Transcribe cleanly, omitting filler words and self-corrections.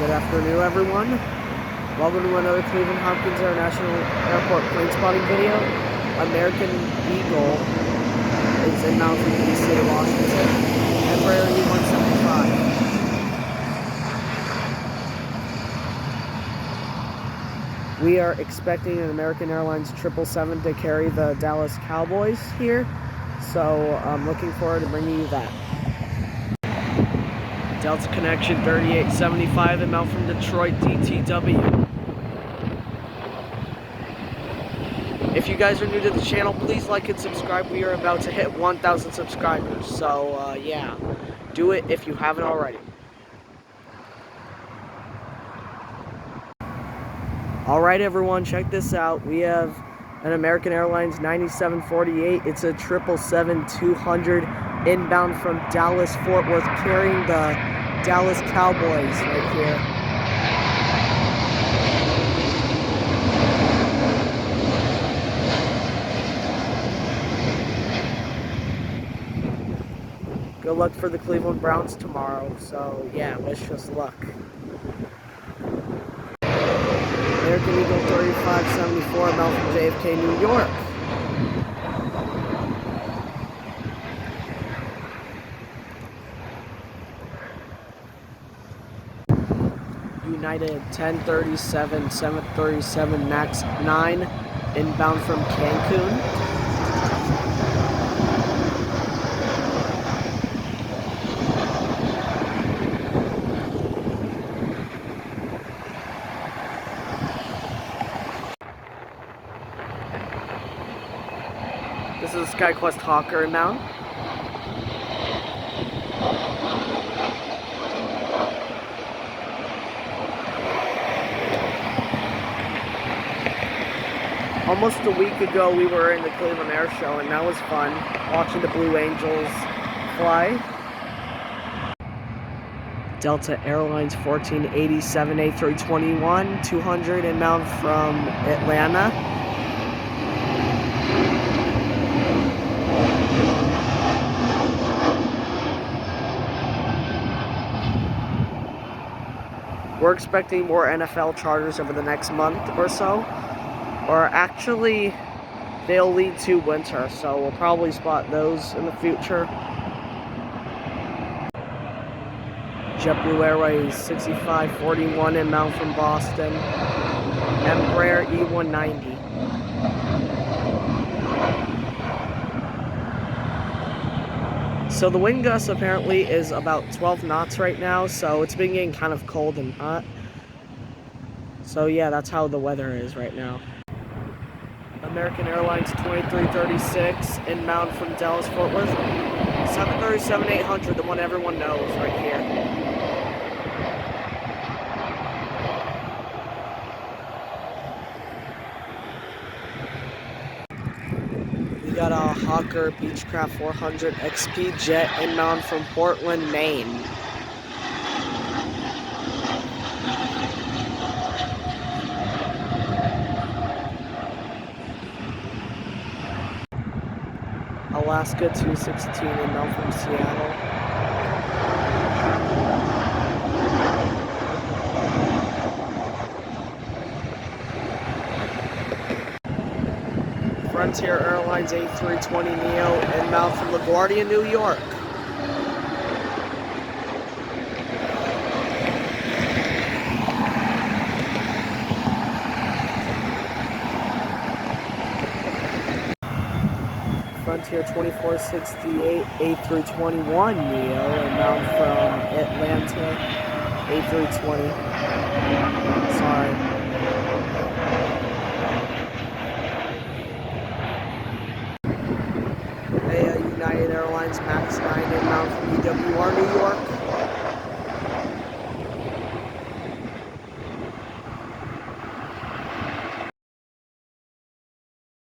Good afternoon, everyone. Welcome to another Cleveland Hopkins International Airport plane spotting video. American Eagle is inbound from the state of Washington. Embraer E-175. We are expecting an American Airlines 777 to carry the Dallas Cowboys here, so I'm looking forward to bringing you that. Delta Connection 3875 inbound from Detroit DTW. If you guys are new to the channel, please like and subscribe. We are about to hit 1,000 subscribers, so yeah, do it if you haven't already. Alright everyone, check this out. We have an American Airlines 9748. It's a 777-200 inbound from Dallas Fort Worth, carrying the Dallas Cowboys right here. Good luck for the Cleveland Browns tomorrow, so yeah, wish us luck. American Eagle 3574 inbound from JFK, New York. United 1037 737 MAX 9 inbound from Cancun. This is SkyQuest Hawker inbound. Almost a week ago, we were in the Cleveland Air Show, and that was fun, watching the Blue Angels fly. Delta Airlines 1487 A321 200 inbound from Atlanta. We're expecting more NFL charters over the next month or so. Or actually, they'll lead to winter, so we'll probably spot those in the future. JetBlue Airways 6541 inbound from Boston. Embraer E190. So the wind gust apparently is about 12 knots right now, so it's been getting kind of cold and hot. So yeah, that's how the weather is right now. American Airlines 2336 inbound from Dallas Fort Worth. 737-800, the one everyone knows right here. We got a Hawker Beechcraft 400 XP jet inbound from Portland, Maine. Alaska 216 inbound from Seattle. Frontier Airlines A320neo inbound from LaGuardia, New York. Frontier 2468 A321neo inbound from Atlanta A320. Sorry. United Airlines MAX 9 inbound from EWR, New York.